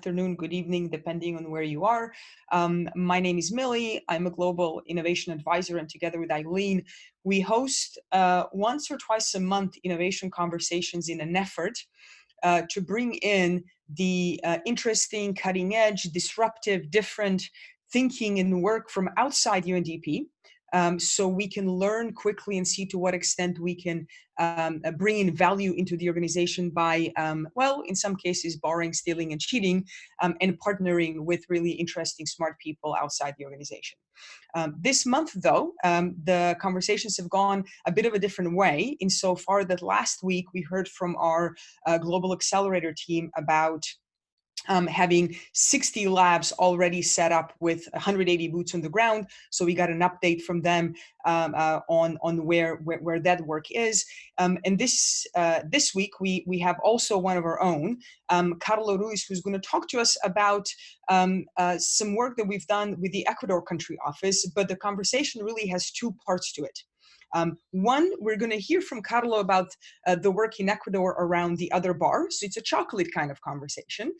afternoon, good evening, depending on where you are. My name is Millie. I'm a global innovation advisor, and together with Eileen, we host once or twice a month innovation conversations in an effort to bring in the interesting, cutting edge, disruptive, different thinking and work from outside UNDP. So we can learn quickly and see to what extent we can bring in value into the organization by, well, in some cases, borrowing, stealing, and cheating, and partnering with really interesting, smart people outside the organization. This month, though, the conversations have gone a bit of a different way, insofar that last week we heard from our Global Accelerator team about having 60 labs already set up with 180 boots on the ground. So we got an update from them on where that work is. And this week we have also one of our own, Carlo Ruiz, who's going to talk to us about some work that we've done with the Ecuador country office. But the conversation really has two parts to it. One, we're going to hear from Carlo about the work in Ecuador around the other bar. So it's a chocolate kind of conversation.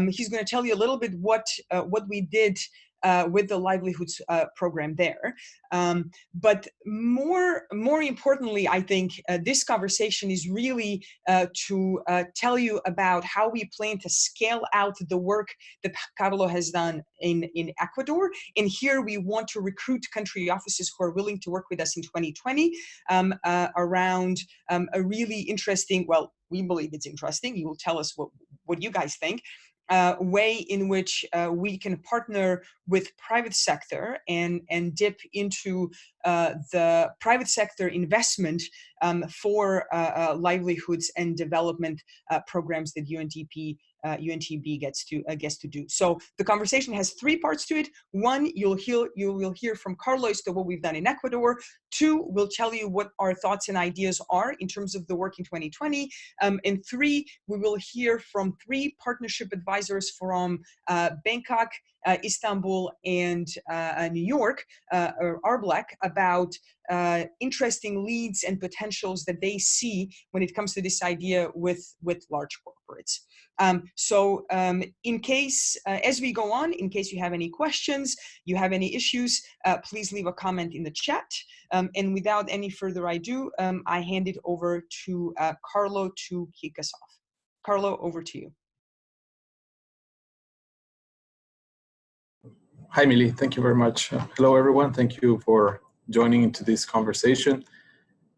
He's going to tell you a little bit what we did with the livelihoods program there. But more importantly, I think this conversation is really to tell you about how we plan to scale out the work that Carlo has done in Ecuador. And here we want to recruit country offices who are willing to work with us in 2020 around a really interesting, well, we believe it's interesting. You will tell us what you guys think. Way in which we can partner with private sector and dip into the private sector investment for livelihoods and development programs that UNDP gets to do. So the conversation has three parts to it. One, you will hear from Carlo as to what we've done in Ecuador. Two, we'll tell you what our thoughts and ideas are in terms of the work in 2020. And three, we will hear from three partnership advisors from Bangkok, Istanbul, and New York, or Arblack, about interesting leads and potentials that they see when it comes to this idea with large corporates. So in case, as we go on, in case you have any questions, you have any issues, please leave a comment in the chat. And without any further ado, I hand it over to Carlo to kick us off. Carlo, over to you. Hi, Millie. Thank you very much. Hello, everyone. Thank you for joining into this conversation.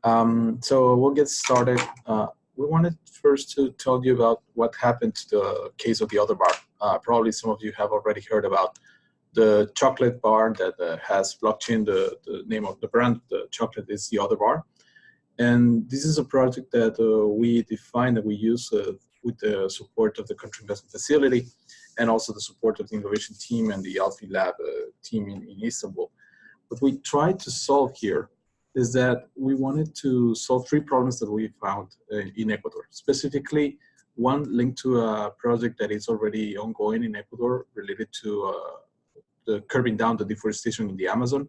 So we'll get started. We wanted first to tell you about what happened to the case of the other bar. Probably some of you have already heard about the chocolate bar that has blockchain. The name of the brand, the chocolate, is the other bar. And this is a project that we defined, that we use with the support of the Country Investment Facility and also the support of the innovation team and the Alfie Lab team in Istanbul. What we tried to solve here is that we wanted to solve three problems that we found in Ecuador. Specifically, one linked to a project that is already ongoing in Ecuador related to the curbing down the deforestation in the Amazon.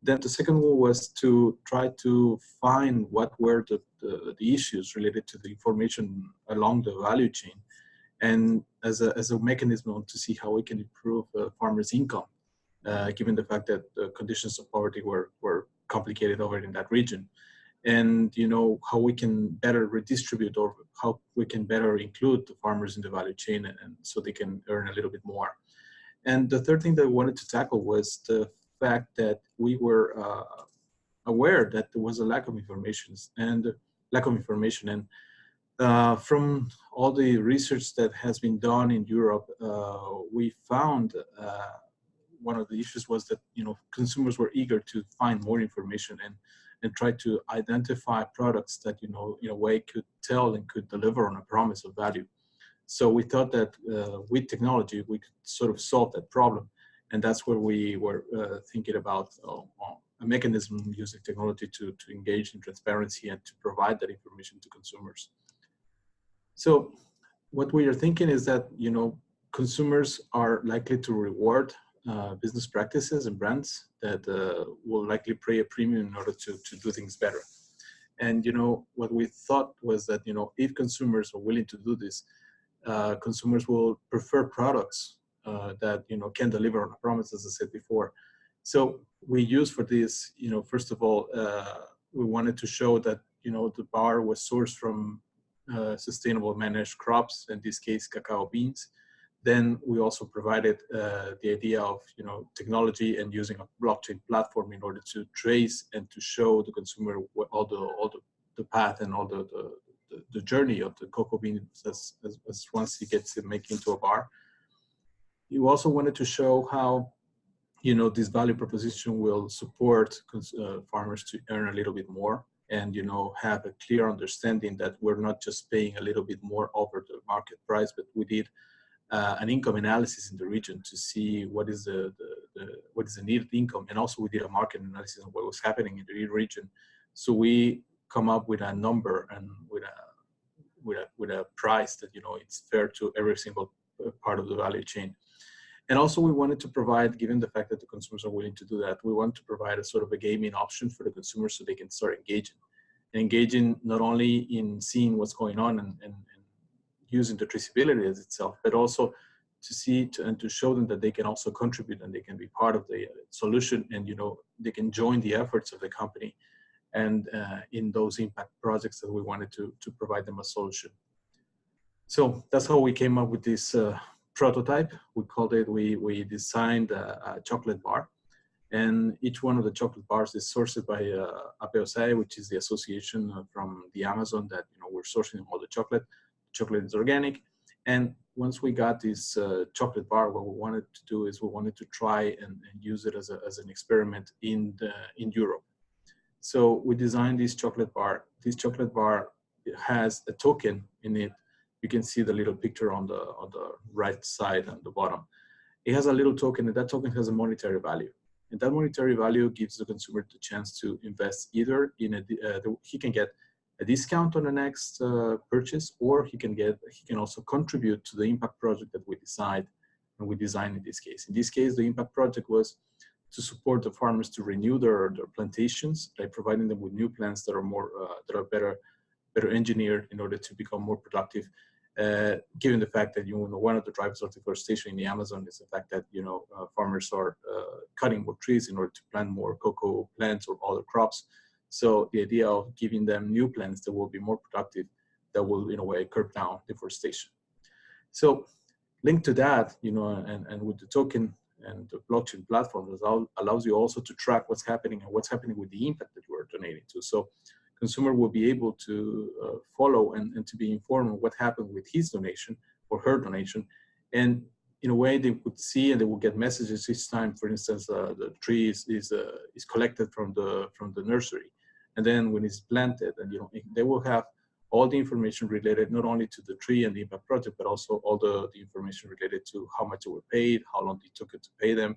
Then the second one was to try to find what were the issues related to the information along the value chain, and as a mechanism to see how we can improve farmers' income, given the fact that the conditions of poverty were complicated over in that region, and how we can better redistribute, or how we can better include the farmers in the value chain, and so they can earn a little bit more. And the third thing that we wanted to tackle was the fact that we were aware that there was a lack of information, and from all the research that has been done in Europe, we found one of the issues was that consumers were eager to find more information and try to identify products that in a way could tell and could deliver on a promise of value. So we thought that with technology we could sort of solve that problem, and that's where we were thinking about a mechanism using technology to engage in transparency and to provide that information to consumers. So what we are thinking is that consumers are likely to reward business practices and brands that will likely pay a premium in order to do things better. And what we thought was that if consumers are willing to do this, consumers will prefer products that can deliver on a promise, as I said before. So we use for this, first of all, we wanted to show that the bar was sourced from sustainable managed crops, in this case cacao beans. Then we also provided the idea of technology and using a blockchain platform in order to trace and to show the consumer all the path and all the journey of the cocoa beans as once he gets it make into a bar. You also wanted to show how this value proposition will support farmers to earn a little bit more and have a clear understanding that we're not just paying a little bit more over the market price, but we did an income analysis in the region to see what is the needed income, and also we did a market analysis on what was happening in the region. So we come up with a number and with a price that it's fair to every single part of the value chain. And also we wanted to provide, given the fact that the consumers are willing to do that, we want to provide a sort of a gaming option for the consumers so they can start engaging not only in seeing what's going on and using the traceability as itself, but also to see and to show them that they can also contribute and they can be part of the solution, and they can join the efforts of the company and in those impact projects that we wanted to provide them a solution. So that's how we came up with this prototype. We called it, we designed a chocolate bar, and each one of the chocolate bars is sourced by APOSAE, which is the association from the Amazon that we're sourcing all the chocolate. Chocolate is organic, and once we got this chocolate bar, what we wanted to do is we wanted to try and use it as an experiment in Europe. So we designed this chocolate bar. This chocolate bar has a token in it. You can see the little picture on the right side and the bottom. It has a little token, and that token has a monetary value. And that monetary value gives the consumer the chance to invest either in he can get a discount on the next purchase, or he can also contribute to the impact project that we decide and we design in this case. In this case, the impact project was to support the farmers to renew their plantations by providing them with new plants that are more better engineered in order to become more productive. Given the fact that one of the drivers of deforestation in the Amazon is the fact that farmers are cutting more trees in order to plant more cocoa plants or other crops. So the idea of giving them new plants that will be more productive, that will in a way curb down deforestation. So linked to that, and with the token and the blockchain platform, allows you also to track what's happening and what's happening with the impact that you are donating to. So consumer will be able to follow and to be informed on what happened with his donation or her donation. And in a way, they would see and they will get messages each time. For instance, the tree is collected from the nursery, and then when it's planted, and they will have all the information related not only to the tree and the impact project, but also all the information related to how much they were paid, how long it took it to pay them,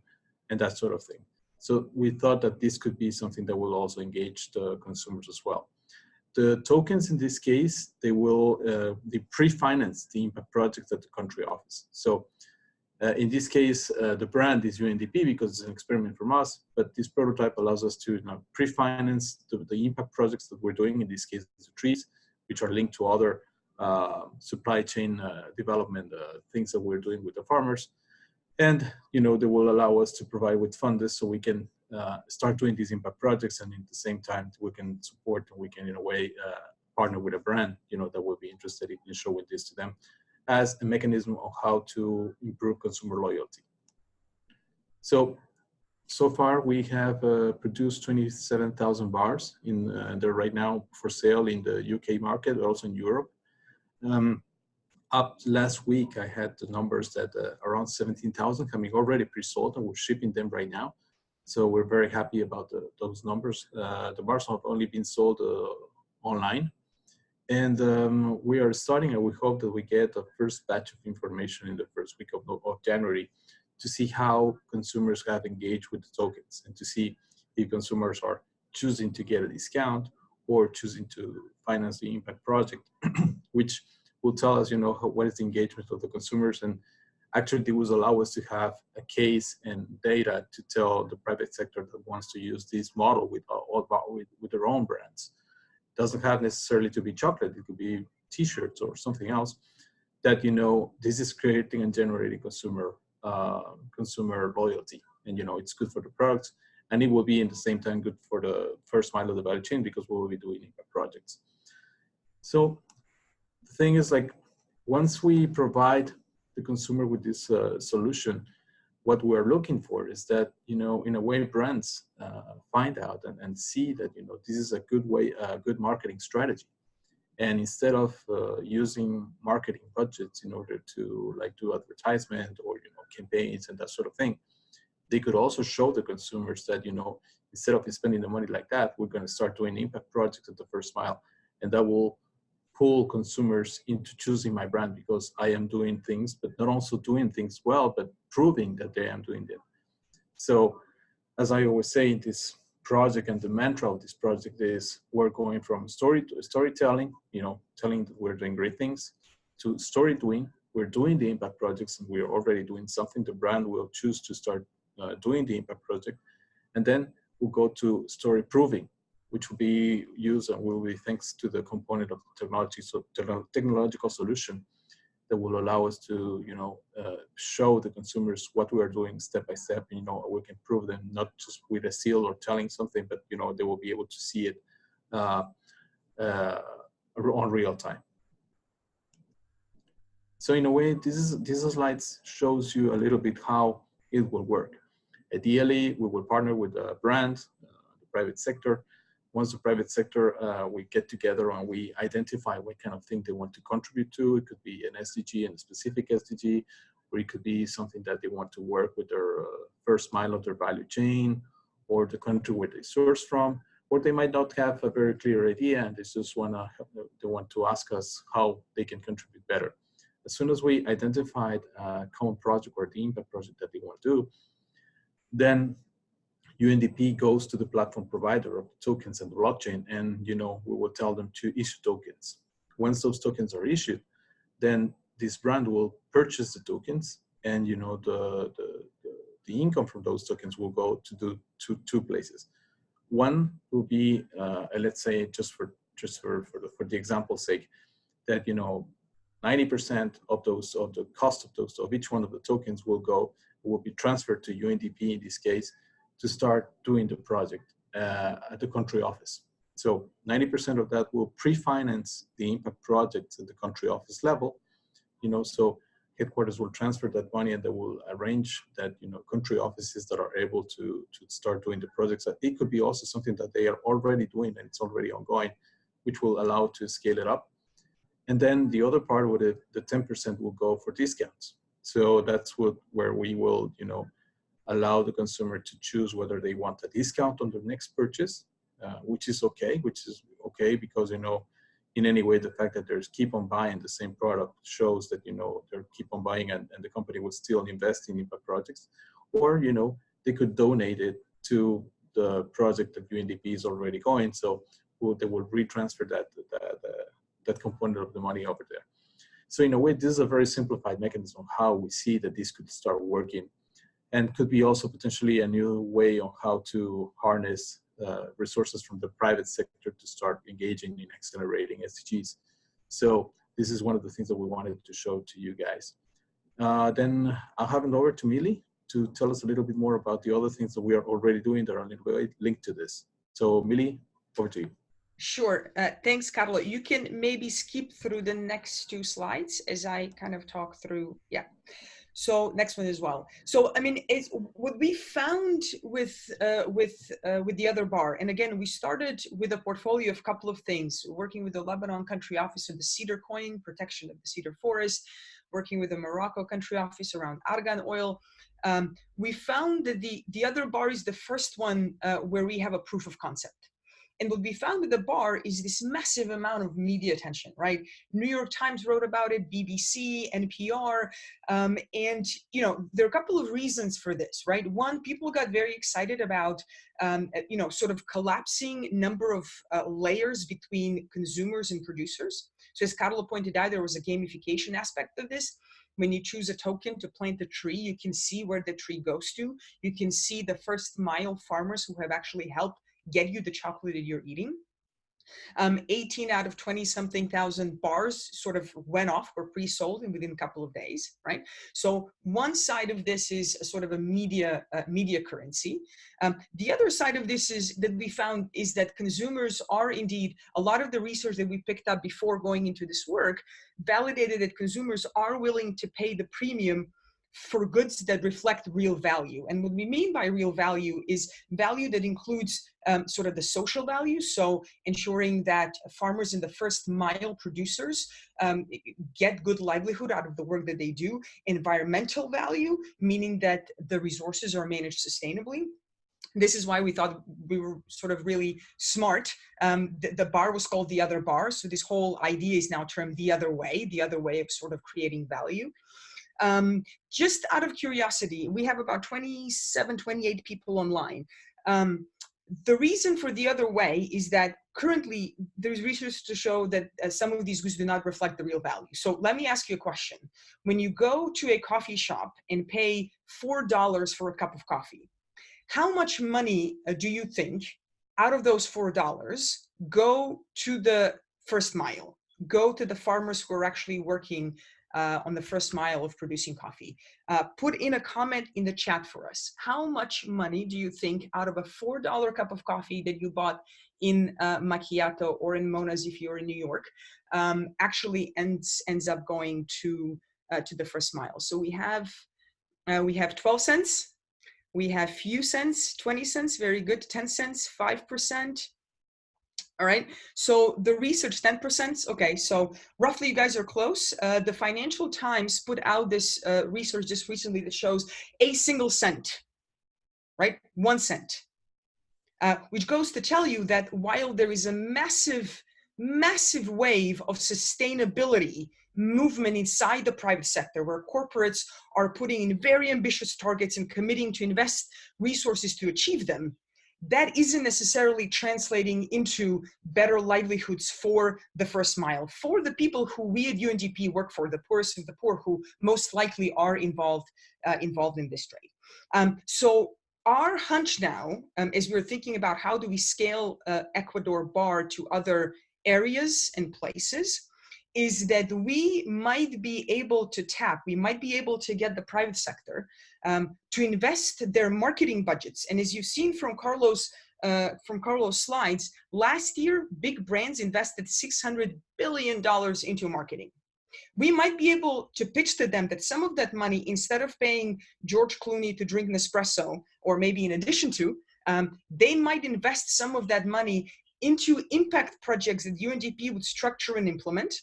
and that sort of thing. So we thought that this could be something that will also engage the consumers as well. The tokens in this case, they pre-finance the impact project that the country offers. So in this case, the brand is UNDP because it's an experiment from us, but this prototype allows us to pre-finance the impact projects that we're doing, in this case, the trees, which are linked to other supply chain development things that we're doing with the farmers. And they will allow us to provide with funders so we can start doing these impact projects, and at the same time we can support and we can in a way partner with a brand that will be interested in showing this to them as a mechanism of how to improve consumer loyalty. So far we have produced 27,000 bars they're right now for sale in the UK market, but also in Europe. Up last week, I had the numbers that around 17,000 coming already pre-sold, and we're shipping them right now. So we're very happy about those numbers. The bars have only been sold online. And we are starting, and we hope that we get the first batch of information in the first week of January to see how consumers have engaged with the tokens and to see if consumers are choosing to get a discount or choosing to finance the impact project, which will tell us, what is the engagement of the consumers. And actually, it will allow us to have a case and data to tell the private sector that wants to use this model with their own brands. It doesn't have necessarily to be chocolate. It could be T-shirts or something else. that, you know, this is creating and generating consumer loyalty, and, you know, it's good for the products, and it will be in the same time good for the first mile of the value chain, because we will be doing impact projects. So the thing is, like, once we provide the consumer with this solution, what we're looking for is that, you know, in a way, brands find out and see that, you know, this is a good way, a good marketing strategy. And instead of using marketing budgets in order to, like, do advertisement or, you know, campaigns and that sort of thing, they could also show the consumers that, you know, instead of spending the money like that, we're going to start doing impact projects at the first mile, and that will pull consumers into choosing my brand, because I am doing things, but not also doing things well, but proving that I am doing them. So, as I always say in this project, and the mantra of this project is, we're going from storytelling, you know, telling that we're doing great things, to story doing. We're doing the impact projects, and we're already doing something. The brand will choose to start doing the impact project, and then we'll go to story proving, which will be used and will be thanks to the component of technology, so technological solution that will allow us to, you know, show the consumers what we are doing step by step. You know, we can prove them not just with a seal or telling something, but, you know, they will be able to see it on real time. So in a way, this slides shows you a little bit how it will work. Ideally, we will partner with a brand, the private sector. Once the private sector, we get together and we identify what kind of thing they want to contribute to. It could be an SDG and a specific SDG, or it could be something that they want to work with their first mile of their value chain, or the country where they source from, or they might not have a very clear idea and they just they want to ask us how they can contribute better. As soon as we identified a common project or the impact project that they want to do, then UNDP goes to the platform provider of the tokens and the blockchain, and, you know, we will tell them to issue tokens. Once those tokens are issued, then this brand will purchase the tokens, and, you know, the income from those tokens will go to two places. One will be, let's say, just for the example's sake, that, you know, 90% of the cost of each one of the tokens will be transferred to UNDP in this case, to start doing the project at the country office. So 90% of that will pre-finance the impact projects at the country office level, you know, so headquarters will transfer that money, and they will arrange that, you know, country offices that are able to start doing the projects. It could be also something that they are already doing and it's already ongoing, which will allow to scale it up. And then the other part with it, the 10% will go for discounts. So that's where we will, you know, allow the consumer to choose whether they want a discount on their next purchase, which is okay because, you know, in any way, the fact that there's keep on buying the same product shows that, you know, they're keep on buying and the company will still invest in impact projects. Or, you know, they could donate it to the project that UNDP is already going. So they will retransfer that component of the money over there. So in a way, this is a very simplified mechanism of how we see that this could start working, and could be also potentially a new way on how to harness resources from the private sector to start engaging in accelerating SDGs. So this is one of the things that we wanted to show to you guys. Then I'll hand it over to Mili to tell us a little bit more about the other things that we are already doing that are linked to this. So Mili, over to you. Sure. Thanks, Carlo. You can maybe skip through the next two slides as I kind of talk through. Yeah. So next one as well. So I mean, what we found with the other bar, and again, we started with a portfolio of a couple of things, working with the Lebanon country office of the cedar coin, protection of the cedar forest, working with the Morocco country office around argan oil. We found that the other bar is the first one where we have a proof of concept. And what we found with the bar is this massive amount of media attention, right? New York Times wrote about it, BBC, NPR, and you know, there are a couple of reasons for this, right? One, people got very excited about, you know, sort of collapsing number of layers between consumers and producers. So as Carlo pointed out, there was a gamification aspect of this. When you choose a token to plant a tree, you can see where the tree goes to. You can see the first mile farmers who have actually helped get you the chocolate that you're eating. 18 out of 20 something thousand bars sort of went off, were pre-sold and within a couple of days, right? So one side of this is a sort of a media currency. The other side of this is that we found is that consumers are indeed, a lot of the research that we picked up before going into this work validated that consumers are willing to pay the premium for goods that reflect real value. And what we mean by real value is value that includes sort of the social value. So ensuring that farmers in the first mile producers get good livelihood out of the work that they do. Environmental value, meaning that the resources are managed sustainably. This is why we thought we were sort of really smart. The bar was called the other bar. So this whole idea is now termed the other way of sort of creating value. Just out of curiosity, we have about 27, 28 people online. The reason for the other way is that currently there's research to show that some of these goods do not reflect the real value. So let me ask you a question. When you go to a coffee shop and pay $4 for a cup of coffee, how much money do you think out of those $4 go to the first mile, go to the farmers who are actually working on the first mile of producing coffee? Put in a comment in the chat for us. How much money do you think out of a $4 cup of coffee that you bought in Macchiato or in Mona's if you're in New York actually ends up going to the first mile? So we have 12 cents. We have few cents, 20 cents, very good, 10 cents, 5%. All right, so the research, 10%. Okay, so roughly you guys are close. The Financial Times put out this research just recently that shows a single cent, right? 1 cent, which goes to tell you that while there is a massive wave of sustainability movement inside the private sector, where corporates are putting in very ambitious targets and committing to invest resources to achieve them, that isn't necessarily translating into better livelihoods for the first mile, for the people who we at UNDP work for, the poorest of the poor, who most likely are involved in this trade. So our hunch now, as we're thinking about how do we scale Ecuador bar to other areas and places, is that we might be able to get the private sector to invest their marketing budgets. And as you've seen from Carlos' slides, last year, big brands invested $600 billion into marketing. We might be able to pitch to them that some of that money, instead of paying George Clooney to drink Nespresso, or maybe in addition to, they might invest some of that money into impact projects that UNDP would structure and implement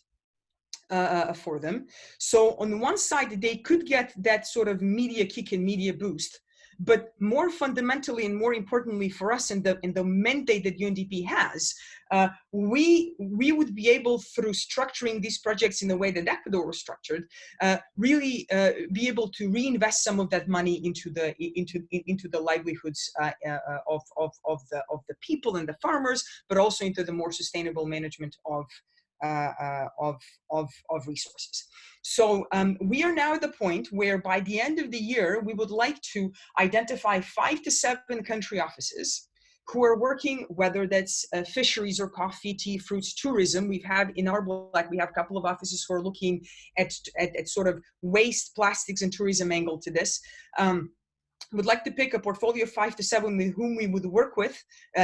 for them. So on one side, they could get that sort of media kick and media boost, but more fundamentally and more importantly for us in the mandate that UNDP has, we would be able, through structuring these projects in the way that Ecuador was structured, really be able to reinvest some of that money into the livelihoods of the people and the farmers, but also into the more sustainable management of resources. So we are now at the point where by the end of the year, we would like to identify 5 to 7 country offices who are working, whether that's fisheries or coffee, tea, fruits, tourism. We have in our block, we have a couple of offices who are looking at sort of waste, plastics, and tourism angle to this. Would like to pick a portfolio of 5 to 7 with whom we would work with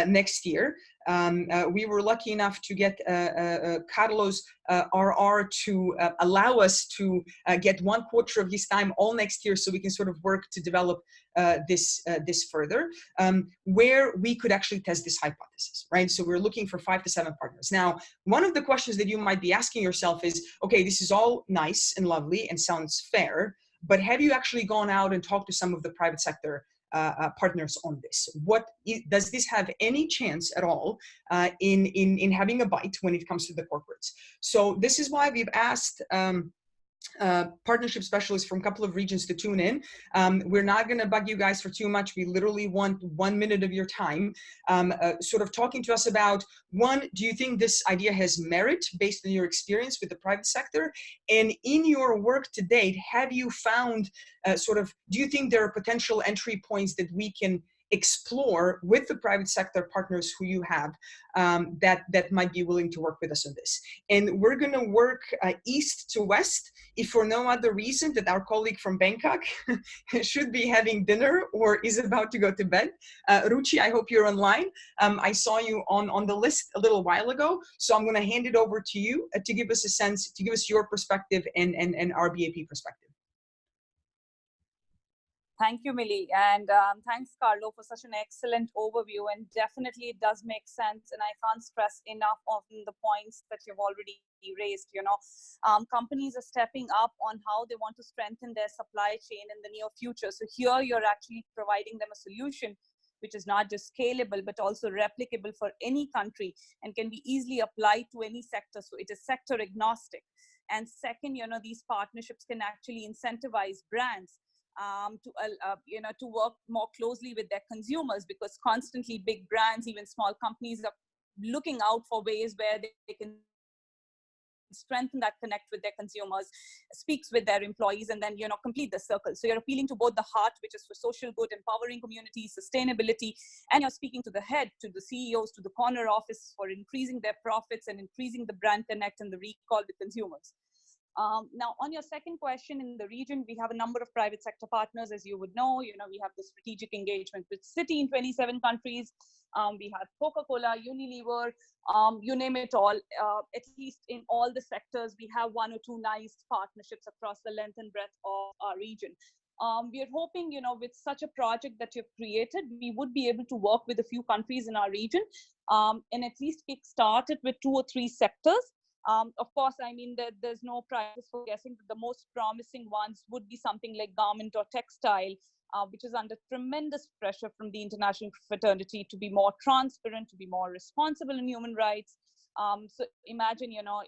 next year. We were lucky enough to get Carlos RR to allow us to get 1/4 of his time all next year, so we can sort of work to develop this further, where we could actually test this hypothesis, right? So we're looking for 5 to 7 partners. Now, one of the questions that you might be asking yourself is, okay, this is all nice and lovely and sounds fair, but have you actually gone out and talked to some of the private sector partners on this? Does this have any chance at all in having a bite when it comes to the corporates? So this is why we've asked partnership specialists from a couple of regions to tune in. We're not going to bug you guys for too much. We literally want 1 minute of your time, sort of talking to us about, one, do you think this idea has merit based on your experience with the private sector? And in your work to date, have you found do you think there are potential entry points that we can explore with the private sector partners who you have that might be willing to work with us on this. And we're going to work east to west, if for no other reason that our colleague from Bangkok should be having dinner or is about to go to bed. Ruchi, I hope you're online. I saw you on the list a little while ago, so I'm going to hand it over to you to give us a sense, to give us your perspective and our BAP perspective. Thank you, Millie, and thanks, Carlo, for such an excellent overview. And definitely, it does make sense, and I can't stress enough on the points that you've already raised. You know, companies are stepping up on how they want to strengthen their supply chain in the near future. So here, you're actually providing them a solution which is not just scalable, but also replicable for any country and can be easily applied to any sector. So it is sector agnostic. And second, you know, these partnerships can actually incentivize brands to work more closely with their consumers, because constantly big brands, even small companies, are looking out for ways where they can strengthen that connect with their consumers, speaks with their employees, and then, you know, complete the circle. So you're appealing to both the heart, which is for social good, empowering communities, sustainability, and you're speaking to the head, to the CEOs, to the corner office for increasing their profits and increasing the brand connect and the recall with consumers. Now, on your second question, in the region, we have a number of private sector partners, as you would know. You know, we have the strategic engagement with Citi in 27 countries. We have Coca-Cola, Unilever, you name it all. At least in all the sectors, we have one or two nice partnerships across the length and breadth of our region. We are hoping, you know, with such a project that you've created, we would be able to work with a few countries in our region and at least kickstart it with 2 or 3 sectors. Of course, I mean, there's no prize for guessing, but the most promising ones would be something like garment or textile, which is under tremendous pressure from the international fraternity to be more transparent, to be more responsible in human rights. So imagine, you know,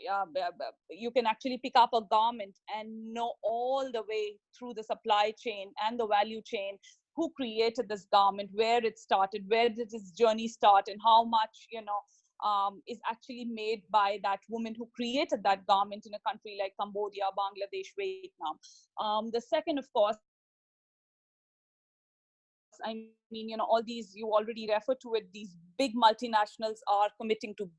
you can actually pick up a garment and know all the way through the supply chain and the value chain who created this garment, where it started, where did its journey start, and how much, you know, is actually made by that woman who created that garment in a country like Cambodia, Bangladesh, Vietnam. The second, of course, I mean, you know, all these, you already refer to it, these big multinationals are committing to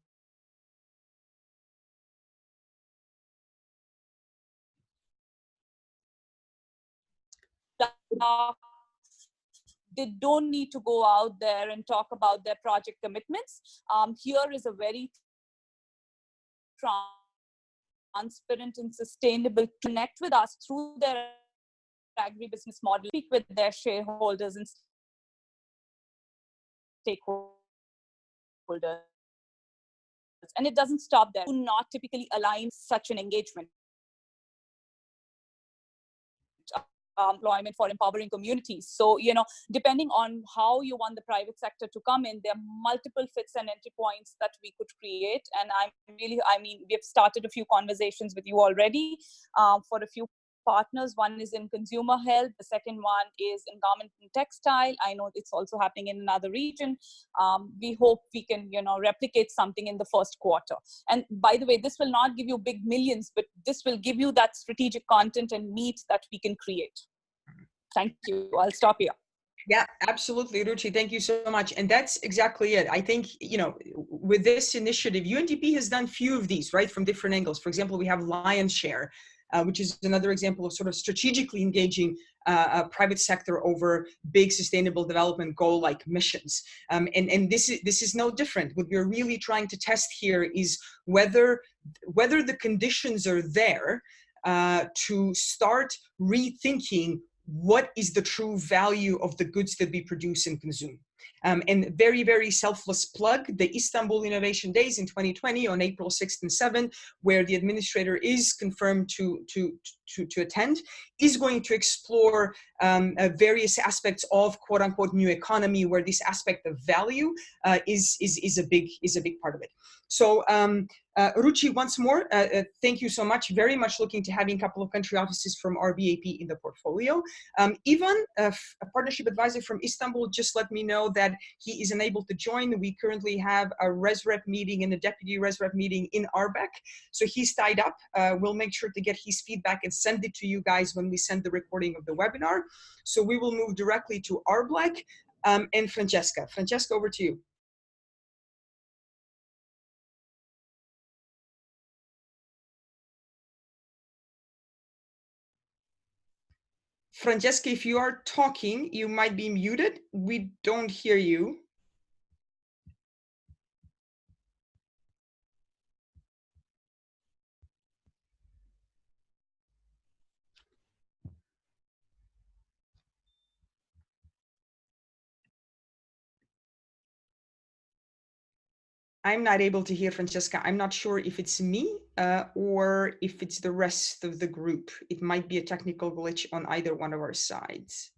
they don't need to go out there and talk about their project commitments. Here is a very transparent and sustainable connect with us through their agribusiness model, speak with their shareholders and stakeholders. And it doesn't stop there. Do not typically align such an engagement. Employment for empowering communities. So, you know, depending on how you want the private sector to come in, there are multiple fits and entry points that we could create. And I mean, we've started a few conversations with you already for a few partners. One is in consumer health. The second one is in garment and textile. I know it's also happening in another region. We hope we can, you know, replicate something in the first quarter. And by the way, this will not give you big millions, but this will give you that strategic content and meat that we can create. Thank you. I'll stop here. Yeah, absolutely, Ruchi. Thank you so much. And that's exactly it. I think, you know, with this initiative, UNDP has done few of these, right, from different angles. For example, we have Lion's Share, which is another example of sort of strategically engaging private sector over big sustainable development goal like missions. And this is no different. What we're really trying to test here is whether the conditions are there to start rethinking what is the true value of the goods that we produce and consume. And very, very selfless plug, the Istanbul Innovation Days in 2020 on April 6th and 7th, where the administrator is confirmed to attend, is going to explore various aspects of quote unquote new economy, where this aspect of value is a big part of it. So Ruchi, once more, thank you so much. Very much looking to having a couple of country offices from our BAP in the portfolio. Ivan, a partnership advisor from Istanbul, just let me know that he is unable to join. We currently have a ResRep meeting and a deputy ResRep meeting in Arbek. So he's tied up. We'll make sure to get his feedback and send it to you guys when we send the recording of the webinar. So we will move directly to Arbek. and Francesca. Francesca, over to you. Francesca, if you are talking, you might be muted. We don't hear you. I'm not able to hear Francesca. I'm not sure if it's me or if it's the rest of the group. It might be a technical glitch on either one of our sides.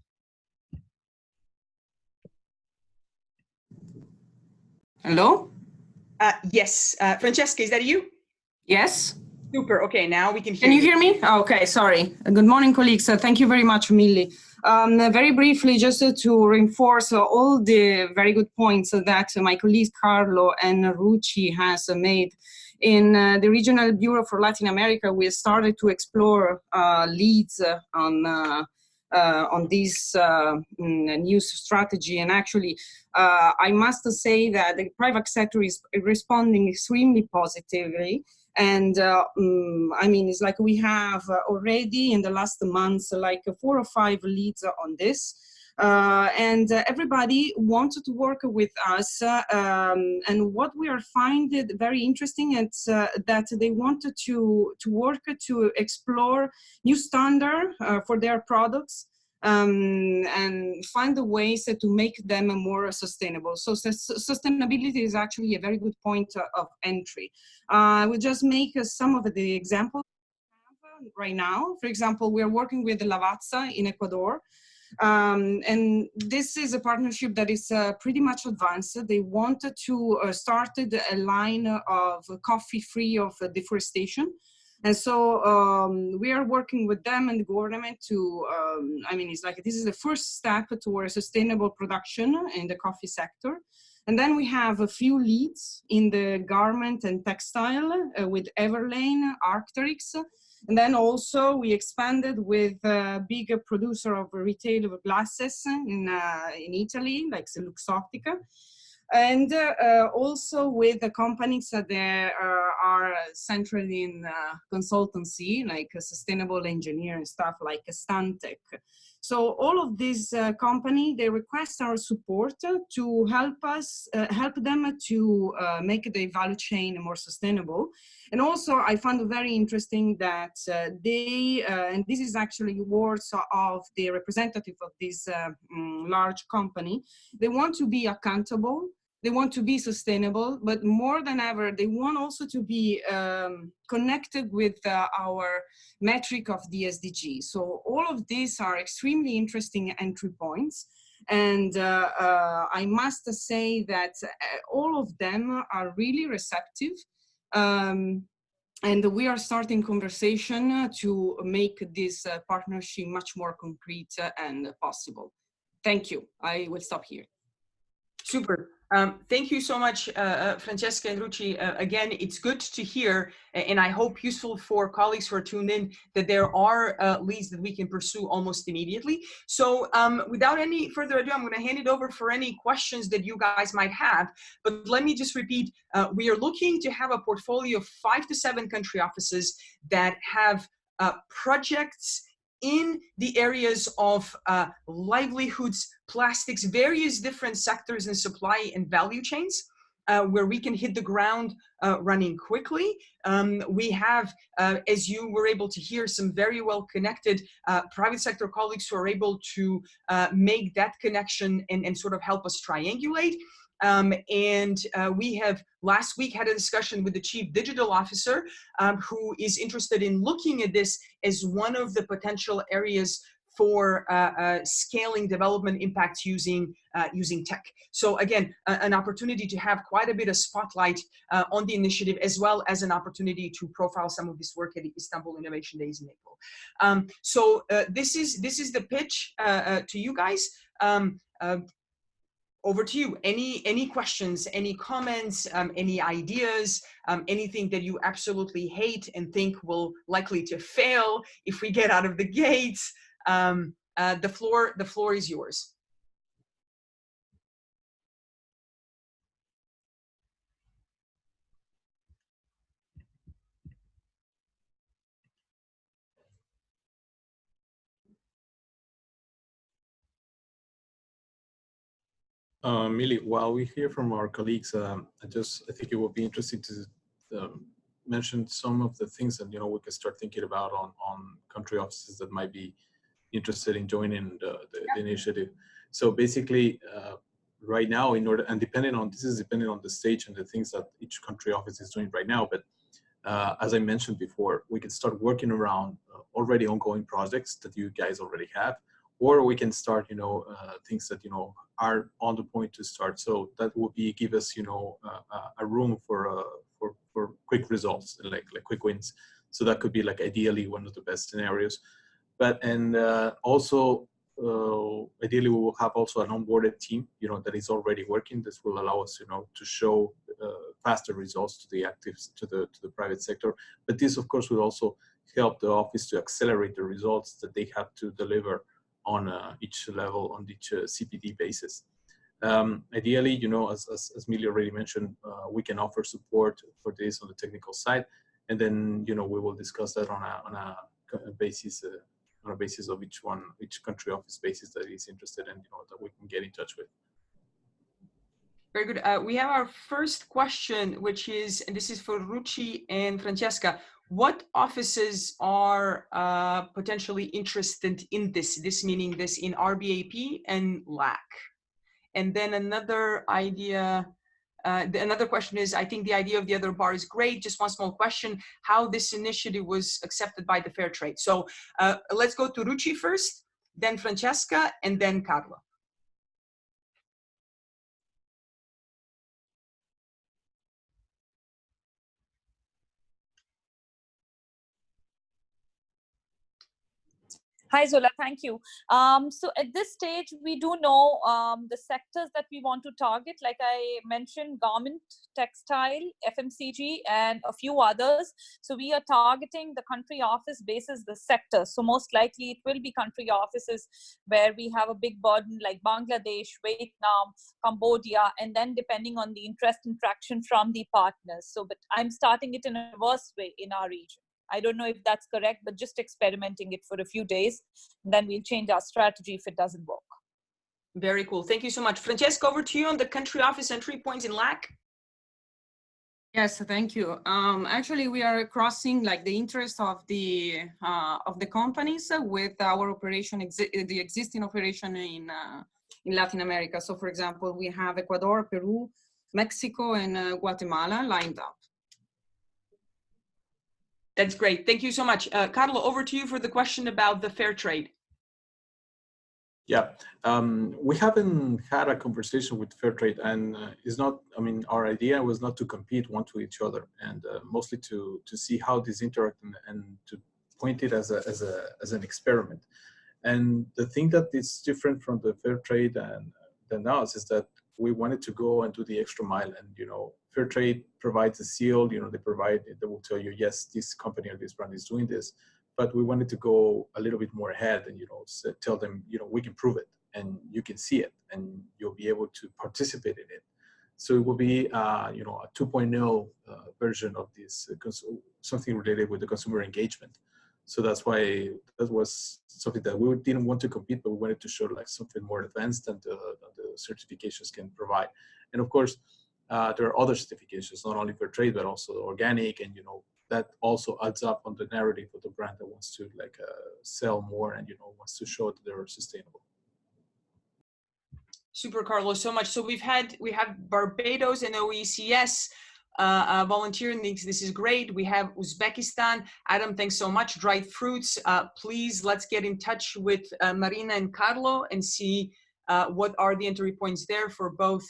Hello? Yes, Francesca, is that you? Yes. Super. Okay, now we can hear Can you hear me? Oh, okay, sorry. Good morning, colleagues. Thank you very much, Millie. Very briefly, just to reinforce all the very good points that my colleagues Carlo and Rucci has made. In the Regional Bureau for Latin America, we started to explore leads on this new strategy. And actually, I must say that the private sector is responding extremely positively. And I mean, it's like we have already in the last months, like 4 or 5 leads on this. And everybody wanted to work with us. And what we are finding very interesting is that they wanted to work to explore new standard for their products. And find the ways to make them more sustainable. So sustainability is actually a very good point of entry. I will just make some of the examples right now. For example, we are working with Lavazza in Ecuador. And this is a partnership that is pretty much advanced. They wanted to start a line of coffee free of deforestation. And so we are working with them and the government to, I mean, it's like this is the first step toward sustainable production in the coffee sector. And then we have a few leads in the garment and textile with Everlane, Arc'teryx. And then also we expanded with a big producer of retail of glasses in Italy, like Luxottica. And also with the companies that are centered in consultancy, like sustainable engineering stuff like Stantec. So all of these companies, they request our support to help us, help them to make the value chain more sustainable. And also I found it very interesting that they, and this is actually words of the representative of this large company, they want to be accountable. They want to be sustainable, but more than ever, they want also to be connected with our metric of the SDG. So all of these are extremely interesting entry points. And I must say that all of them are really receptive. And we are starting conversation to make this partnership much more concrete and possible. Thank you. I will stop here. Super. Thank you so much, Francesca and Rucci. Again, it's good to hear, and I hope useful for colleagues who are tuned in, that there are leads that we can pursue almost immediately. So without any further ado, I'm going to hand it over for any questions that you guys might have. But let me just repeat, we are looking to have a portfolio of 5 to 7 country offices that have projects in the areas of livelihoods, plastics, various different sectors in supply and value chains, where we can hit the ground running quickly. We have, as you were able to hear, some very well connected private sector colleagues who are able to make that connection and sort of help us triangulate. We have last week had a discussion with the Chief Digital Officer who is interested in looking at this as one of the potential areas for scaling development impacts using tech. So again, an opportunity to have quite a bit of spotlight on the initiative, as well as an opportunity to profile some of this work at the Istanbul Innovation Days in April. This is the pitch to you guys. Over to you. Any questions, any comments, any ideas, anything that you absolutely hate and think will likely to fail if we get out of the gates? The floor is yours. Millie, while we hear from our colleagues, I think it would be interesting to mention some of the things that, we can start thinking about on country offices that might be interested in joining the initiative. So basically, right now, and this is depending on the stage and the things that each country office is doing right now, but as I mentioned before, we can start working around already ongoing projects that you guys already have, or we can start, things that, are on the point to start. So that will give us, a room for quick results, like quick wins. So that could be like ideally one of the best scenarios. But, and also, ideally we will have also an onboarded team, that is already working. This will allow us, to show faster results to the actives, to the private sector. But this, of course, will also help the office to accelerate the results that they have to deliver on each level, on each CPD basis. Ideally, as Millie already mentioned, we can offer support for this on the technical side, and then we will discuss that on a basis. On a basis of each country office basis that is interested in, that we can get in touch with. Very good. We have our first question, which is, and this is for Ruchi and Francesca. What offices are potentially interested in this? This meaning this in RBAP and LAC. And then another idea. Another question is, I think the idea of the other bar is great. Just one small question, how this initiative was accepted by the Fair Trade. So let's go to Ruchi first, then Francesca, and then Carlo. Hi, Zola. Thank you. So at this stage, we do know the sectors that we want to target. Like I mentioned, garment, textile, FMCG, and a few others. So we are targeting the country office basis the sector. So most likely it will be country offices where we have a big burden like Bangladesh, Vietnam, Cambodia, and then depending on the interest and traction from the partners. So, but I'm starting it in a reverse way in our region. I don't know if that's correct, but just experimenting it for a few days. Then we'll change our strategy if it doesn't work. Very cool. Thank you so much. Francesca, over to you on the country office entry points in LAC. Yes, thank you. Actually, we are crossing like the interest of the companies with our operation, the existing operation in Latin America. So, for example, we have Ecuador, Peru, Mexico, and Guatemala lined up. That's great. Thank you so much. Carlo, over to you for the question about the fair trade. Yeah, we haven't had a conversation with fair trade, and it's not, I mean, our idea was not to compete one to each other, and mostly to see how these interact and to point it as an experiment. And the thing that is different from the fair trade and than us is that we wanted to go and do the extra mile. And, you know, fair trade provides a seal, you know, they will tell you, yes, this company or this brand is doing this. But we wanted to go a little bit more ahead and, you know, tell them, you know, we can prove it and you can see it and you'll be able to participate in it. So it will be, you know, a 2.0 version of this, something related with the consumer engagement. So that's why that was something that we didn't want to compete, but we wanted to show like something more advanced than the certifications can provide. And of course, there are other certifications, not only for trade, but also organic, and, you know, that also adds up on the narrative of the brand that wants to like sell more and, you know, wants to show that they're sustainable. Super, Carlos, so much. So we have Barbados and OECS volunteering. This is great. We have Uzbekistan. Adam, thanks so much. Dried fruits. Please, let's get in touch with Marina and Carlo and see what are the entry points there for both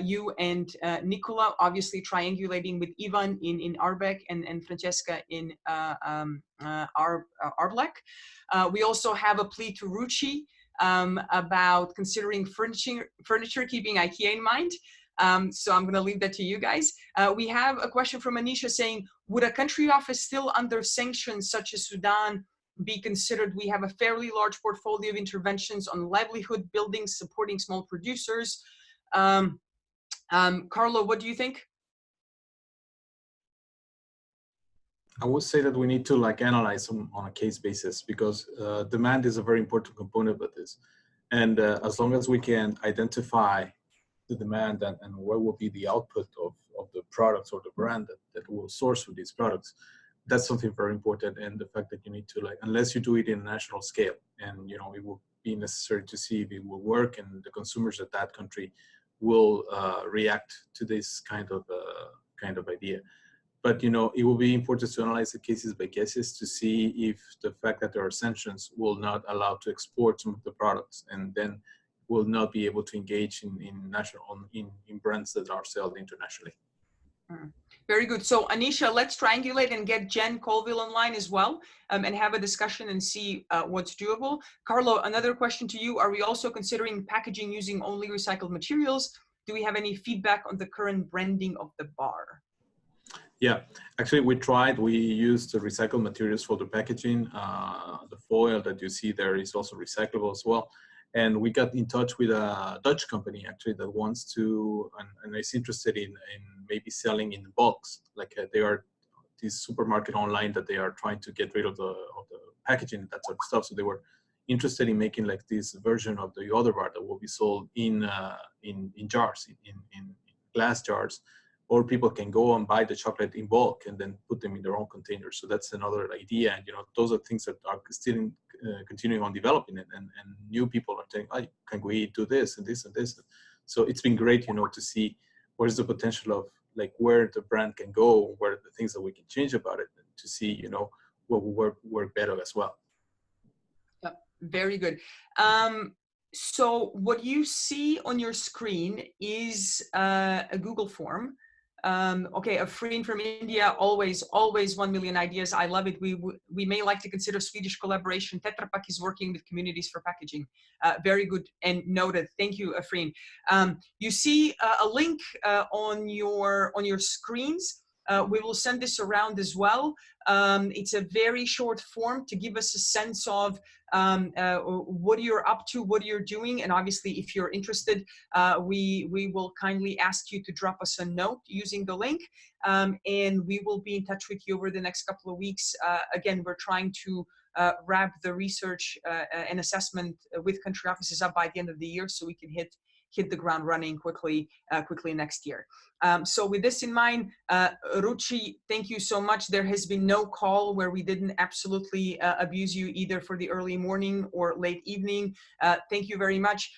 you and Nicola, obviously triangulating with Ivan in Arbeck and Francesca in Arblek. We also have a plea to Ruchi about considering furniture, keeping IKEA in mind. So I'm going to leave that to you guys. We have a question from Anisha saying, would a country office still under sanctions such as Sudan be considered? We have a fairly large portfolio of interventions on livelihood building, supporting small producers. Carlo, what do you think? I would say that we need to like analyze them on a case basis, because demand is a very important component of this. And as long as we can identify the demand and what will be the output of the products or the brand that will source for these products. That's something very important. And the fact that you need to, like, unless you do it in a national scale, and you know, it will be necessary to see if it will work and the consumers of that country will react to this kind of idea. But you know, it will be important to analyze the cases by cases to see if the fact that there are sanctions will not allow to export some of the products, and then will not be able to engage in brands that are sold internationally. Very good. So Anisha, let's triangulate and get Jen Colville online as well, and have a discussion and see what's doable. Carlo, another question to you. Are we also considering packaging using only recycled materials? Do we have any feedback on the current branding of the bar? Yeah, actually we used the recycled materials for the packaging. The foil that you see there is also recyclable as well. And we got in touch with a Dutch company actually that wants to, and is interested in maybe selling in bulks. Like they are this supermarket online that they are trying to get rid of the packaging and that sort of stuff. So they were interested in making like this version of the other bar that will be sold in jars, in glass jars, or people can go and buy the chocolate in bulk and then put them in their own containers. So that's another idea. And you know, those are things that are still continuing on developing it, and new people are saying, oh, can we do this and this and this? So it's been great, you know, to see what is the potential of like where the brand can go, where are the things that we can change about it, and to see, you know, what will work better as well. Yep, very good. So what you see on your screen is a Google form. Okay, a friend from India, always 1 million ideas. I love it. We may like to consider Swedish collaboration. Tetra Pak is working with communities for packaging. Very good and noted. Thank you, Afrin. You see a link on your screens. We will send this around as well. It's a very short form to give us a sense of what you're up to, what you're doing, and obviously if you're interested, we will kindly ask you to drop us a note using the link, and we will be in touch with you over the next couple of weeks. Again, we're trying to wrap the research and assessment with country offices up by the end of the year, so we can hit the ground running quickly next year. So with this in mind, Ruchi, thank you so much. There has been no call where we didn't absolutely abuse you either for the early morning or late evening. Thank you very much.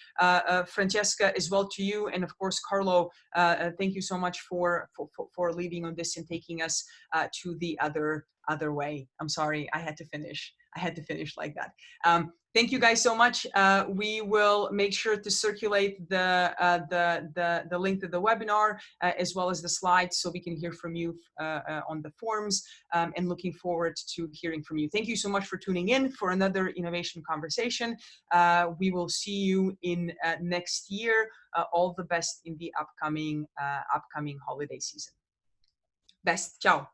Francesca, as well to you. And of course, Carlo, thank you so much for leading on this and taking us to the other way. I'm sorry, I had to finish like that. Thank you guys so much. We will make sure to circulate the link to the webinar as well as the slides, so we can hear from you on the forums, and looking forward to hearing from you. Thank you so much for tuning in for another innovation conversation. We will see you in next year. All the best in the upcoming holiday season. Best. Ciao.